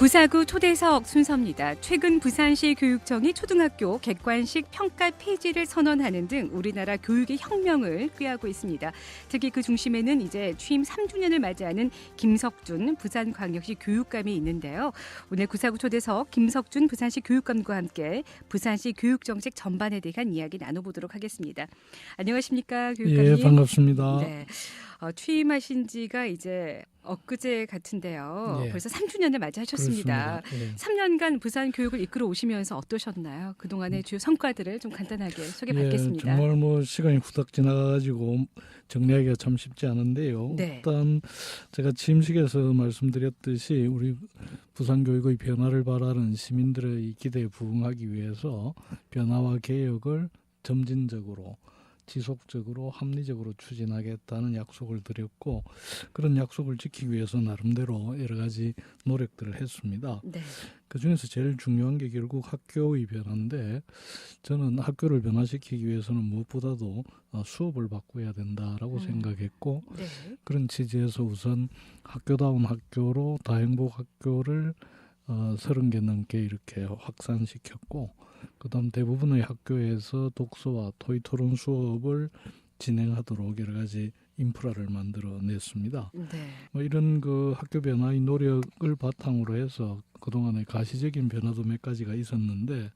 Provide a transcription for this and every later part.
구사구 초대석 순서입니다. 최근 부산시 교육청이 초등학교 객관식 평가 폐지를 선언하는 등 우리나라 교육의 혁명을 꾀하고 있습니다. 특히 그 중심에는 이제 취임 3주년을 맞이하는 김석준 부산광역시 교육감이 있는데요. 오늘 구사구 초대석 김석준 부산시 교육감과 함께 부산시 교육정책 전반에 대한 이야기 나눠보도록 하겠습니다. 안녕하십니까, 교육감님? 예, 반갑습니다. 네. 취임하신 지가 이제 엊그제 같은데요. 예. 벌써 3주년을 맞이하셨습니다. 예. 3년간 부산 교육을 이끌어 오시면서 어떠셨나요? 그동안의 주요 성과들을 좀 간단하게 소개받겠습니다. 정말 시간이 후딱 지나가지고 정리하기가 참 쉽지 않은데요. 네. 일단 제가 취임식에서 말씀드렸듯이 우리 부산 교육의 변화를 바라는 시민들의 기대에 부응하기 위해서 변화와 개혁을 점진적으로 지속적으로 합리적으로 추진하겠다는 약속을 드렸고, 그런 약속을 지키기 위해서 나름대로 여러 가지 노력들을 했습니다. 네. 그중에서 제일 중요한 게 결국 학교의 변화인데, 저는 학교를 변화시키기 위해서는 무엇보다도 수업을 바꿔야 된다라고 생각했고, 네. 그런 취지에서 우선 학교다운 학교로 다행복 학교를 30개 넘게 이렇게 확산시켰고, 그다음 대부분의 학교에서 독서와 토의 토론 수업을 진행하도록 여러 가지 인프라를 만들어냈습니다. 네. 이런 그 학교 변화의 노력을 바탕으로 해서 그동안의 가시적인 변화도 몇 가지가 있었는데,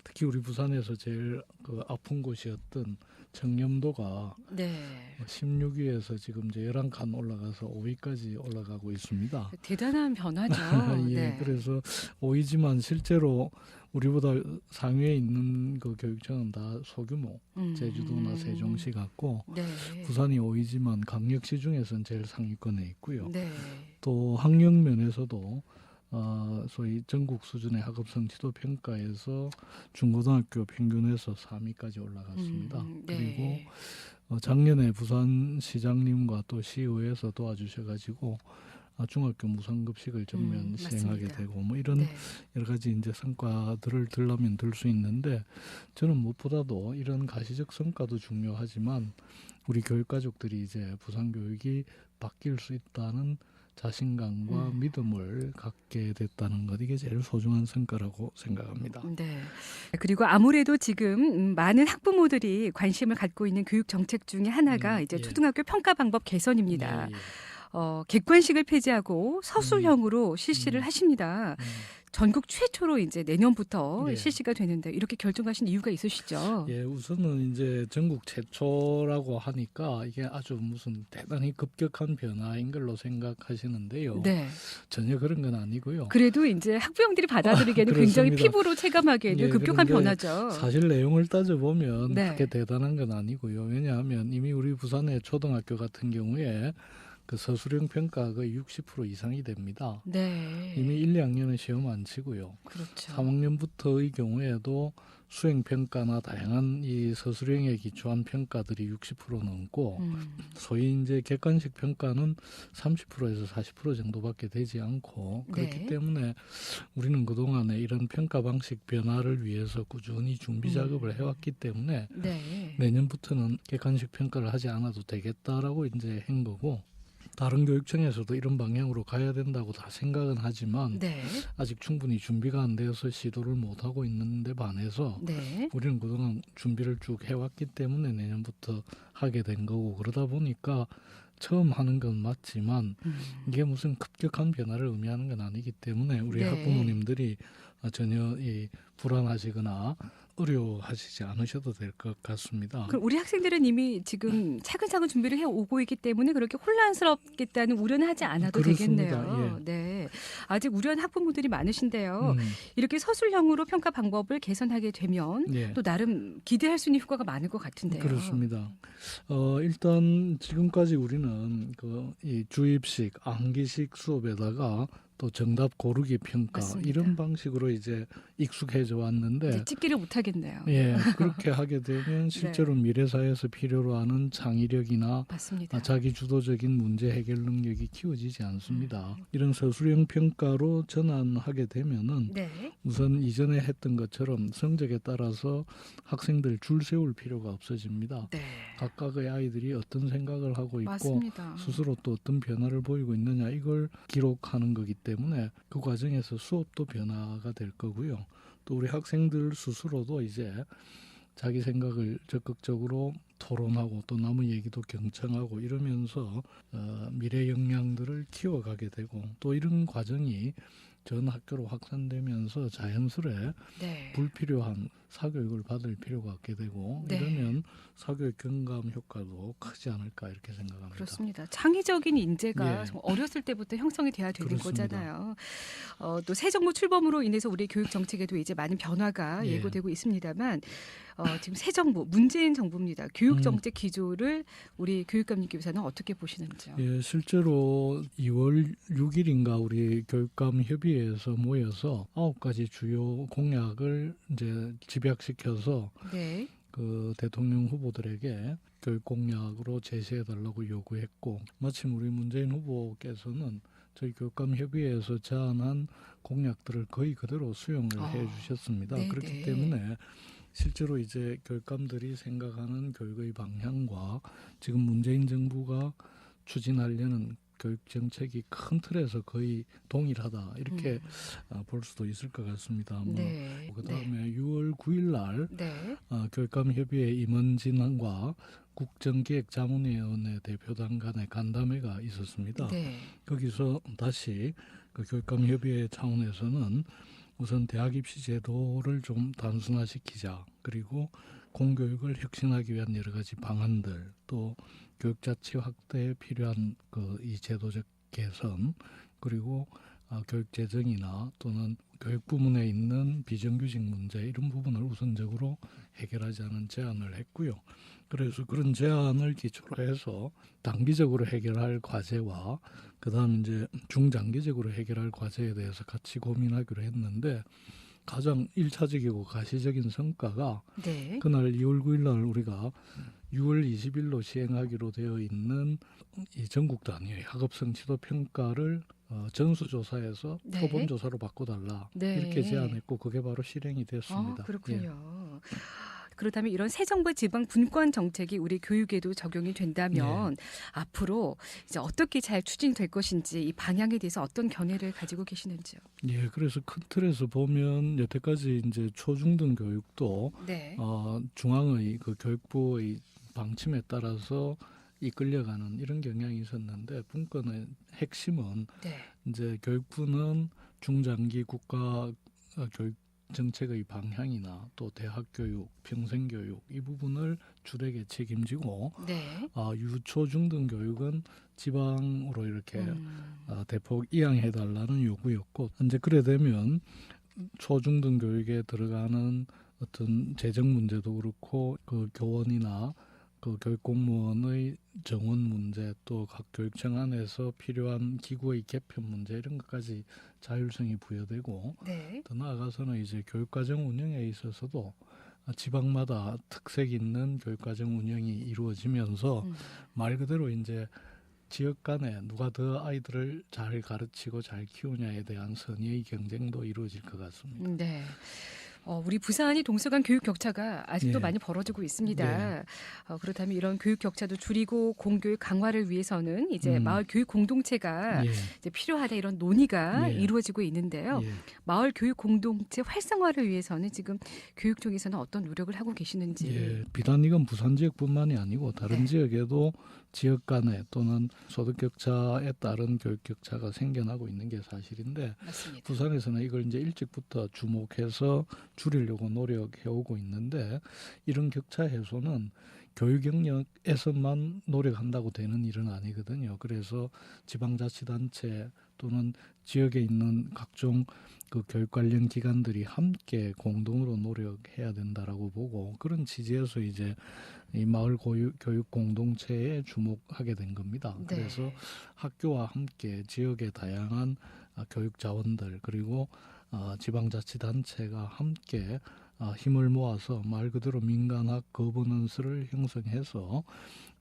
특히 우리 부산에서 제일 그 아픈 곳이었던 청렴도가 네. 16위에서 지금 이제 11칸 올라가서 5위까지 올라가고 있습니다. 대단한 변화죠. 예, 네. 그래서 5위지만 실제로 우리보다 상위에 있는 그 교육청은 다 소규모, 제주도나 세종시 같고, 네. 부산이 5위지만 강력시 중에서는 제일 상위권에 있고요. 네. 또 학력 면에서도 소위 전국 수준의 학업성 지도 평가에서 중고등학교 평균에서 3위까지 올라갔습니다. 네. 그리고 작년에 부산시장님과 또 시의회에서 도와주셔가지고 중학교 무상급식을 전면 시행하게 맞습니다. 되고 뭐 이런 네. 여러 가지 이제 성과들을 들려면 들 수 있는데, 저는 무엇보다도 이런 가시적 성과도 중요하지만 우리 교육 가족들이 이제 부산 교육이 바뀔 수 있다는 자신감과 믿음을 갖게 됐다는 것, 이게 제일 소중한 성과라고 생각합니다. 네. 그리고 아무래도 지금 많은 학부모들이 관심을 갖고 있는 교육 정책 중에 하나가 이제 예. 초등학교 평가 방법 개선입니다. 예, 예. 객관식을 폐지하고 서술형으로 실시를 하십니다. 전국 최초로 이제 내년부터 예. 실시가 되는데 이렇게 결정하신 이유가 있으시죠? 예, 우선은 이제 전국 최초라고 하니까 이게 아주 무슨 대단히 급격한 변화인 걸로 생각하시는데요. 네. 전혀 그런 건 아니고요. 그래도 이제 학부형들이 받아들이기에는 굉장히 그렇습니다. 피부로 체감하기에는 예, 급격한 그런데 변화죠. 사실 내용을 따져보면 네. 그렇게 대단한 건 아니고요. 왜냐하면 이미 우리 부산의 초등학교 같은 경우에 그 서술형 평가가 60% 이상이 됩니다. 네. 이미 1, 2학년은 시험 안 치고요. 그렇죠. 3학년부터의 경우에도 수행 평가나 다양한 이 서술형에 기초한 평가들이 60% 넘고, 소위 이제 객관식 평가는 30%에서 40% 정도밖에 되지 않고, 그렇기 네. 때문에 우리는 그동안에 이런 평가 방식 변화를 위해서 꾸준히 준비 작업을 해왔기 때문에 네. 내년부터는 객관식 평가를 하지 않아도 되겠다라고 이제 한 거고, 다른 교육청에서도 이런 방향으로 가야 된다고 다 생각은 하지만 네. 아직 충분히 준비가 안 되어서 시도를 못하고 있는데 반해서 네. 우리는 그동안 준비를 쭉 해왔기 때문에 내년부터 하게 된 거고, 그러다 보니까 처음 하는 건 맞지만 이게 무슨 급격한 변화를 의미하는 건 아니기 때문에 우리 네. 학부모님들이 전혀 불안하시거나 어려워하시지 않으셔도 될 것 같습니다. 그럼 우리 학생들은 이미 지금 차근차근 준비를 해오고 있기 때문에 그렇게 혼란스럽겠다는 우려는 하지 않아도 그렇습니다. 되겠네요. 예. 네, 아직 우려한 학부모들이 많으신데요. 음, 이렇게 서술형으로 평가 방법을 개선하게 되면 예. 또 나름 기대할 수 있는 효과가 많을 것 같은데요. 그렇습니다. 일단 지금까지 우리는 이 주입식, 암기식 수업에다가 또 정답 고르기 평가, 맞습니다. 이런 방식으로 이제 익숙해져 왔는데, 이제 찍기를 못 하겠네요. 예, 그렇게 하게 되면 실제로 미래 사회에서 필요로 하는 창의력이나 맞습니다. 자기 주도적인 문제 해결 능력이 키워지지 않습니다. 이런 서술형 수행 평가로 전환하게 되면은 네. 우선 이전에 했던 것처럼 성적에 따라서 학생들 줄 세울 필요가 없어집니다. 네. 각각의 아이들이 어떤 생각을 하고 있고 맞습니다. 스스로 또 어떤 변화를 보이고 있느냐 이걸 기록하는 거기 때문에 그 과정에서 수업도 변화가 될 거고요. 또 우리 학생들 스스로도 이제 자기 생각을 적극적으로 토론하고 또 남의 얘기도 경청하고 이러면서 미래 역량들을 키워가게 되고 또 이런 과정이 전 학교로 확산되면서 자연스레 네. 불필요한 사교육을 받을 필요가 없게 되고 네. 이러면 사교육 경감 효과도 크지 않을까 이렇게 생각합니다. 그렇습니다. 창의적인 인재가 예. 정말 어렸을 때부터 형성이 돼야 되는 그렇습니다. 거잖아요. 또 새 정부 출범으로 인해서 우리 교육 정책에도 이제 많은 변화가 예. 예고되고 있습니다만 지금 새 정부 문재인 정부입니다. 교육 정책 기조를 우리 교육감님께서는 어떻게 보시는지요? 예, 실제로 2월 6일인가 우리 교육감 협의회에서 모여서 9가지 주요 공약을 이제 집약시켜서 네. 그 대통령 후보들에게 교육 공약으로 제시해 달라고 요구했고 마침 우리 문재인 후보께서는 저희 교육감 협의회에서 제안한 공약들을 거의 그대로 수용을 해 주셨습니다. 네네. 그렇기 때문에 실제로 이제 교육감들이 생각하는 교육의 방향과 지금 문재인 정부가 추진하려는 교육 정책이 큰 틀에서 거의 동일하다 이렇게 볼 수도 있을 것 같습니다. 네. 그다음에 6월 9일 날 네. 교육감협의회 임원진과 국정기획자문위원회 대표단 간의 간담회가 있었습니다. 네. 거기서 다시 그 교육감협의회 차원에서는 우선 대학 입시 제도를 좀 단순화시키자. 그리고 공교육을 혁신하기 위한 여러 가지 방안들, 또 교육 자치 확대에 필요한 그 이 제도적 개선, 그리고 교육 재정이나 또는 교육 부문에 있는 비정규직 문제 이런 부분을 우선적으로 해결하자는 제안을 했고요. 그래서 그런 제안을 기초로 해서 단기적으로 해결할 과제와 그다음 이제 중장기적으로 해결할 과제에 대해서 같이 고민하기로 했는데 가장 1차적이고 가시적인 성과가 네. 그날 2월 9일 날 우리가 6월 20일로 시행하기로 되어 있는 이 전국 단위의 학업성 지도 평가를 전수조사에서 네. 표본조사로 바꿔달라 네. 이렇게 제안했고 그게 바로 실행이 됐습니다. 그렇군요. 그렇다면 이런 새 정부 지방 분권 정책이 우리 교육에도 적용이 된다면 앞으로 이제 어떻게 잘 추진될 것인지 이 방향에 대해서 어떤 견해를 가지고 계시는지요? 예, 그래서 큰 틀에서 보면 여태까지 이제 초중등 교육도 네. 중앙의 그 교육부의 방침에 따라서 이끌려가는 이런 경향이 있었는데 분권의 핵심은 네. 이제 교육부는 중장기 국가 교육 정책의 방향이나 또 대학 교육, 평생 교육 이 부분을 주되게 책임지고 네. 유초중등 교육은 지방으로 이렇게 대폭 이양해 달라는 요구였고 이제 그래 되면 초중등 교육에 들어가는 어떤 재정 문제도 그렇고 그 교원이나 그 교육 공무원의 정원 문제 또 각 교육청 안에서 필요한 기구의 개편 문제 이런 것까지 자율성이 부여되고 네. 더 나아가서는 이제 교육과정 운영에 있어서도 지방마다 특색 있는 교육과정 운영이 이루어지면서 말 그대로 이제 지역 간에 누가 더 아이들을 잘 가르치고 잘 키우냐에 대한 선의의 경쟁도 이루어질 것 같습니다. 네. 우리 부산이 동서간 교육 격차가 아직도 예. 많이 벌어지고 있습니다. 그렇다면 이런 교육 격차도 줄이고 공교육 강화를 위해서는 이제 마을 교육 공동체가 예. 이제 필요하다 이런 논의가 예. 이루어지고 있는데요. 예. 마을 교육 공동체 활성화를 위해서는 지금 교육 쪽에서는 어떤 노력을 하고 계시는지. 예, 비단 이건 부산 지역뿐만이 아니고 다른 네. 지역에도 지역 간에 또는 소득 격차에 따른 교육 격차가 생겨나고 있는 게 사실인데 맞습니다. 부산에서는 이걸 이제 일찍부터 주목해서 줄이려고 노력해 오고 있는데 이런 격차 해소는 교육 영역에서만 노력한다고 되는 일은 아니거든요. 그래서 지방자치단체 또는 지역에 있는 각종 그 교육 관련 기관들이 함께 공동으로 노력해야 된다라고 보고 그런 취지에서 이제 이 마을 교육 공동체에 주목하게 된 겁니다. 네. 그래서 학교와 함께 지역의 다양한 교육 자원들 그리고 지방자치단체가 함께 힘을 모아서 말 그대로 민간학 거버넌스를 형성해서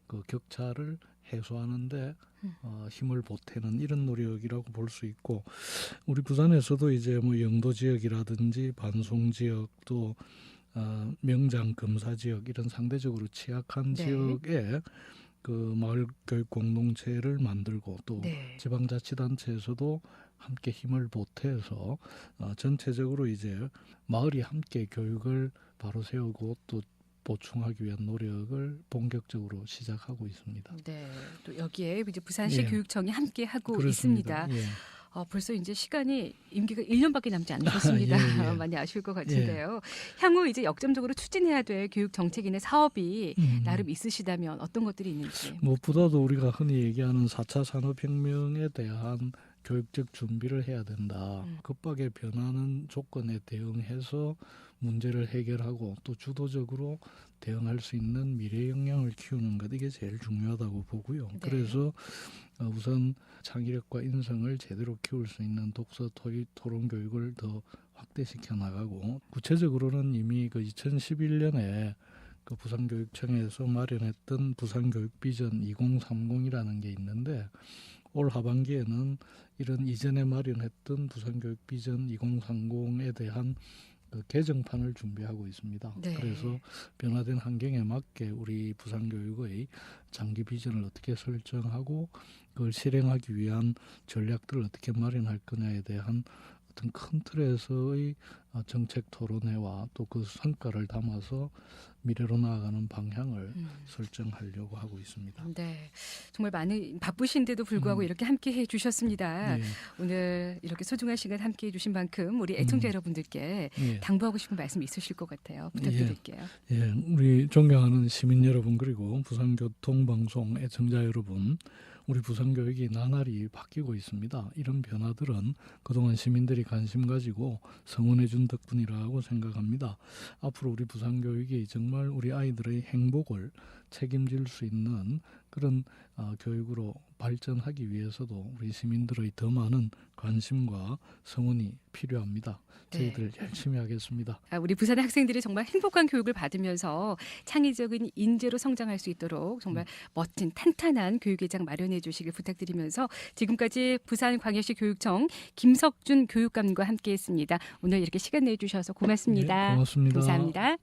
그 격차를 해소하는데 힘을 보태는 이런 노력이라고 볼 수 있고, 우리 부산에서도 이제 뭐 영도 지역이라든지 반송 지역 또 명장 금사 지역 이런 상대적으로 취약한 네. 지역에 그 마을 교육 공동체를 만들고 또 네. 지방자치단체에서도 함께 힘을 보태서 전체적으로 이제 마을이 함께 교육을 바로 세우고 또 보충하기 위한 노력을 본격적으로 시작하고 있습니다. 네. 또 여기에 이제 부산시 예. 교육청이 함께 하고 그렇습니다. 있습니다. 예. 벌써 이제 시간이 임기가 1년밖에 남지 않으셨습니다. 예, 예. 많이 아쉬울 것 같은데요. 향후 이제 역점적으로 추진해야 될 교육 정책이나 사업이 나름 있으시다면 어떤 것들이 있는지. 무엇보다도 우리가 흔히 얘기하는 4차 산업혁명에 대한 교육적 준비를 해야 된다. 급하게 변하는 조건에 대응해서 문제를 해결하고 또 주도적으로 대응할 수 있는 미래 역량을 키우는 것, 이게 제일 중요하다고 보고요. 네. 그래서 우선 창의력과 인성을 제대로 키울 수 있는 독서 토론 교육을 더 확대시켜 나가고, 구체적으로는 이미 그 2011년에 그 부산교육청에서 마련했던 부산교육 비전 2030이라는 게 있는데, 올 하반기에는 이런 이전에 마련했던 부산교육 비전 2030에 대한 그 개정판을 준비하고 있습니다. 네. 그래서 변화된 환경에 맞게 우리 부산교육의 장기 비전을 어떻게 설정하고 그걸 실행하기 위한 전략들을 어떻게 마련할 거냐에 대한 어떤 큰 틀에서의 정책 토론회와 또 그 성과를 담아서 미래로 나아가는 방향을 설정하려고 하고 있습니다. 네, 정말 많은 바쁘신데도 불구하고 이렇게 함께해 주셨습니다. 예. 오늘 이렇게 소중한 시간 함께해 주신 만큼 우리 애청자 여러분들께 예. 당부하고 싶은 말씀 있으실 것 같아요. 부탁드릴게요. 예, 우리 존경하는 시민 여러분, 그리고 부산교통방송 애청자 여러분, 우리 부산교육이 나날이 바뀌고 있습니다. 이런 변화들은 그동안 시민들이 관심 가지고 성원해 준 덕분이라고 생각합니다. 앞으로 우리 부산교육이 정말 우리 아이들의 행복을 책임질 수 있는 그런 교육으로 발전하기 위해서도 우리 시민들의 더 많은 관심과 성원이 필요합니다. 저희들 열심히 하겠습니다. 우리 부산의 학생들이 정말 행복한 교육을 받으면서 창의적인 인재로 성장할 수 있도록 정말 멋진 탄탄한 교육의 장 마련해 주시길 부탁드리면서 지금까지 부산광역시 교육청 김석준 교육감과 함께했습니다. 오늘 이렇게 시간 내주셔서 고맙습니다. 네, 고맙습니다. 감사합니다.